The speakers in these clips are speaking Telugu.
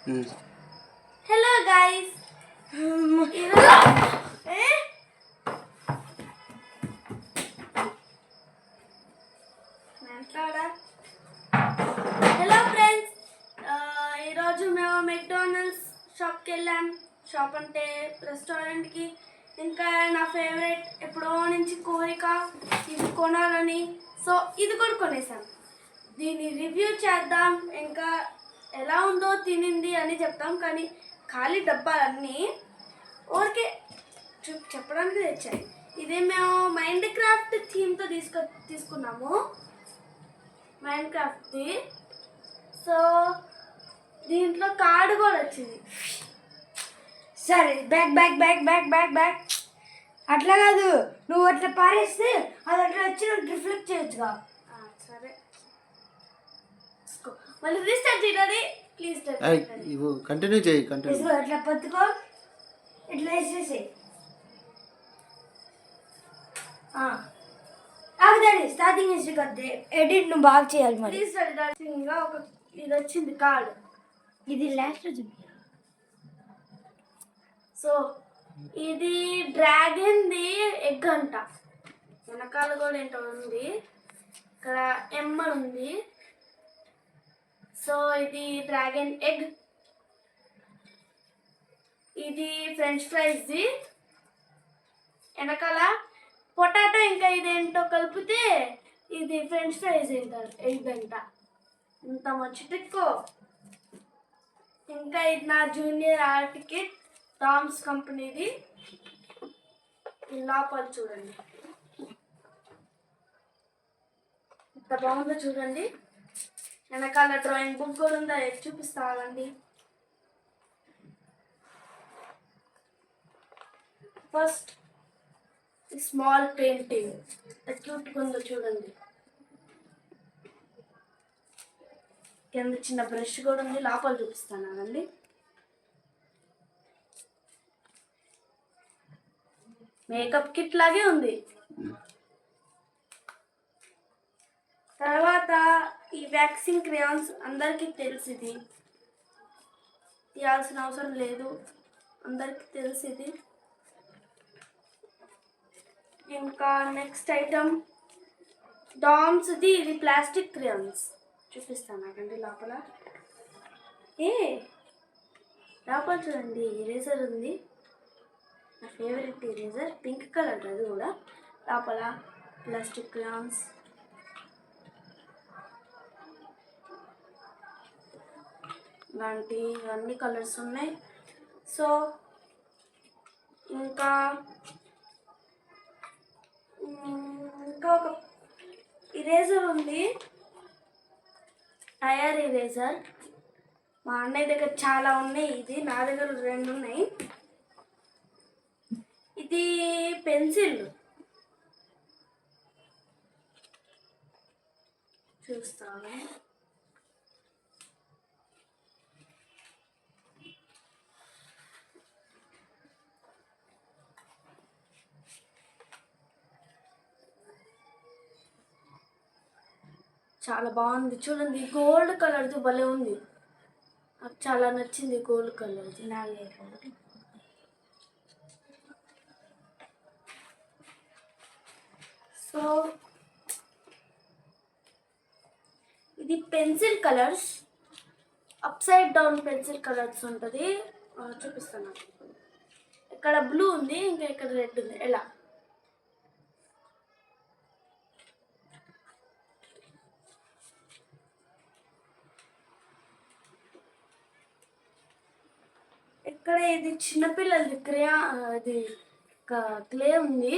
హలో గైస్, హలో ఫ్రెండ్స్, ఈరోజు మేము మెక్డానల్డ్స్ షాప్కి వెళ్ళాం. షాప్ అంటే రెస్టారెంట్కి. ఇంకా నా ఫేవరెట్ ఎప్పుడో నుంచి కోరిక ఇది కొనాలని, సో ఇది కూడా కొనేసాం. దీన్ని రివ్యూ చేద్దాం, ఇంకా ఎలా ఉందో తినింది అని చెప్తాం. కానీ ఖాళీ డబ్బాలన్నీ ఊరికే చెప్పడానికి తెచ్చాయి. ఇది మేము మైండ్ క్రాఫ్ట్ థీమ్తో తీసుకున్నాము, మైండ్ క్రాఫ్ట్ది. సో దీంట్లో కార్డు కూడా వచ్చింది. సరే, bag bag bag bag bag bag అట్లా కాదు, నువ్వు అట్లా పారేస్తే అది అట్లా వచ్చి రిఫ్లెక్ట్ చేయొచ్చుగా. సరే, మళ్ళీ రీస్టార్ట్ చేయాలి ప్లీజ్. కంటిన్యూ చేయి. కంటిన్యూ. అట్లా పట్టుకో, ఇట్లా వేసేసి ఆగుదాడి. స్టార్టింగ్ నుంచి కద్దే ఎడిట్ నువ్వు బాగా చేయాలి. మరి రీస్టార్ట్ ఒక ఇది వచ్చింది కార్డు. ఇది లాస్ట్ రోజు. సో ఇది డ్రాగన్ది ఎగ్ అంట. వెనకాల కూడా ఏంటో ఉంది, ఇక్కడ ఎమ్మర్ ఉంది. సో ఇది డ్రాగన్ ఎగ్, ఇది ఫ్రెంచ్ ఫ్రైస్ది. వెనకాల పొటాటో ఇంకా ఇదేంటో కలిపితే ఇది ఫ్రెంచ్ ఫ్రైస్ ఎగ్ అంట. ఇంత మంచి టిక్కో. ఇంకా ఇది నా జూనియర్ ఆర్ట్ కిట్, టామ్స్ కంపెనీది. లోపల చూడండి ఎంత బాగుందో చూడండి. వెనకాల డ్రాయింగ్ బుక్ కూడా ఉందా, చూపిస్తానండి. ఫస్ట్ స్మాల్ పెయింటింగ్ క్యూట్గా ఉందో చూడండి. కింద చిన్న బ్రష్ కూడా ఉంది, లోపల చూపిస్తానండి. మేకప్ కిట్ లాగే ఉంది. తర్వాత ఈ వ్యాక్సింగ్ క్రేయాన్స్ అందరికీ తెలిసింది, తీయాల్సిన అవసరం లేదు, అందరికీ తెలిసింది. ఇంకా నెక్స్ట్ ఐటమ్ డామ్స్ది. ఇది ప్లాస్టిక్ క్రేయాన్స్ చూపిస్తాను నాకండి. లోపల లోపల చూడండి ఎరేజర్ ఉంది, నా ఫేవరెట్ ఎరేజర్, పింక్ కలర్. అది కూడా లోపల ప్లాస్టిక్ క్రేయాన్స్. ఇవన్నీ కలర్స్ ఉన్నాయి. సో ఇంకా ఒక ఇరేజర్ ఉంది, టైర్ ఇరేజర్. మా అన్నయ్య దగ్గర చాలా ఉన్నాయి, ఇది నా దగ్గర 2 ఉన్నాయి. ఇది పెన్సిల్ చూస్తాను. చాలా బాగుంది చూడండి, గోల్డ్ కలర్ది భలే ఉంది. నాకు చాలా నచ్చింది గోల్డ్ కలర్ది. సో ఇది pencil colours, up side down pencil colours ఉంటుంది. చూపిస్తాను. ఇక్కడ బ్లూ ఉంది, ఇంకా ఇక్కడ రెడ్ ఉంది. ఎలా ఇక్కడ ఇది చిన్నపిల్లలది ఇది క్లే ఉంది.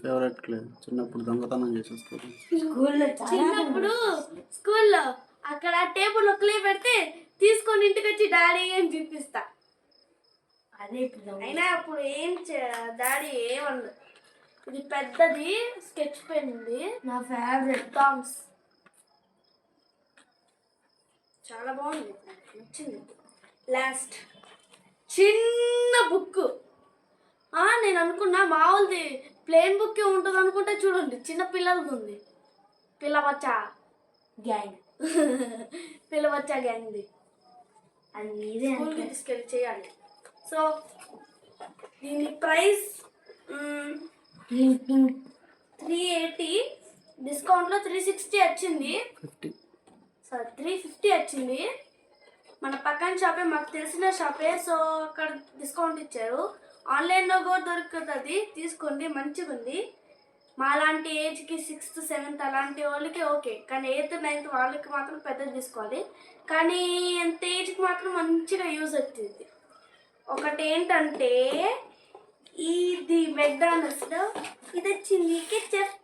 Favourite clay. చిన్నప్పుడు దొంగతనం చేసేస్తారు. చిన్నప్పుడు స్కూల్లో అక్కడ టేబుల్ క్లే పెడితే తీసుకొని ఇంటికి వచ్చి డాడీ అని చూపిస్తా. అదే అయినా అప్పుడు డాడీ ఏమన్నా. ఇది పెద్దది స్కెచ్ పెన్ ఉంది, నా ఫేవరెట్ టామ్స్. చాలా బాగుంది, నచ్చింది. లాస్ట్ చిన్న బుక్. నేను అనుకున్నా మామూలుది ప్లెయిన్ బుక్కే ఉంటుంది అనుకుంటే చూడండి చిన్న పిల్లలది ఉంది. పిల్ల బచ్చ గ్యాంగ్ పిలవచ్చా గ్యాంగ్ది అది మీదే స్కూల్కి తీసుకెళ్ళి చేయాలి. సో దీని ప్రైస్ 380, డిస్కౌంట్లో 360 వచ్చింది. 50. సారీ 350 వచ్చింది. మన పక్కన షాపే, మాకు తెలిసిన షాపే. సో అక్కడ డిస్కౌంట్ ఇచ్చారు. ఆన్లైన్లో కూడా దొరుకుతుంది, తీసుకోండి, మంచిగా ఉంది. మా లాంటి ఏజ్కి 6th 7th అలాంటి వాళ్ళకి ఓకే, కానీ 8th 9th వాళ్ళకి మాత్రం పెద్దది తీసుకోవాలి. కానీ ఎంత ఏజ్కి మాత్రం మంచిగా యూజ్ అవుతుంది. ఒకటి ఏంటంటే ఇది మెక్డానల్డ్స్లో ఇది వచ్చింది కెచప్,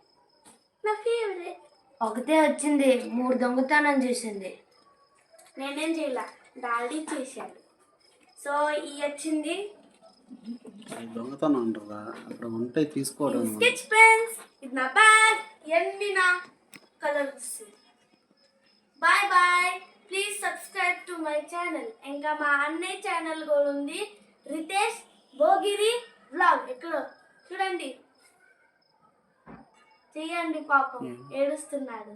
నా ఫేవరెట్. ఒకటే వచ్చింది, 3 దొంగతనం చేసింది. నేనేం చేయాల, డాడీ చేశాడు. సో ఈ వచ్చింది అది దొంగతనం అంటారా? అక్కడ ఉంటాయి తీసుకోవడం. Sketch pens. ఇది నా బ్యాగ్, ఇవన్నీ నా colours. Bye bye. Please subscribe to my channel. ఇంకా మా అన్నయ్య ఛానల్ కూడా ఉంది, రితేష్ భోగిరి వ్లాగ్. ఎక్కడ చూడండి, చెయ్యండి. పాపం ఏడుస్తున్నాడు.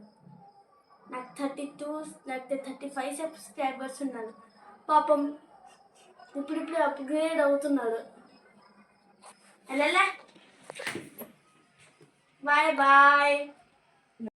నాకు 32 లేకపోతే 35 సబ్స్క్రైబర్స్ ఉన్నారు. పాపం ఇప్పుడిప్పుడే అప్గ్రేడ్ అవుతున్నాడు. Bye bye.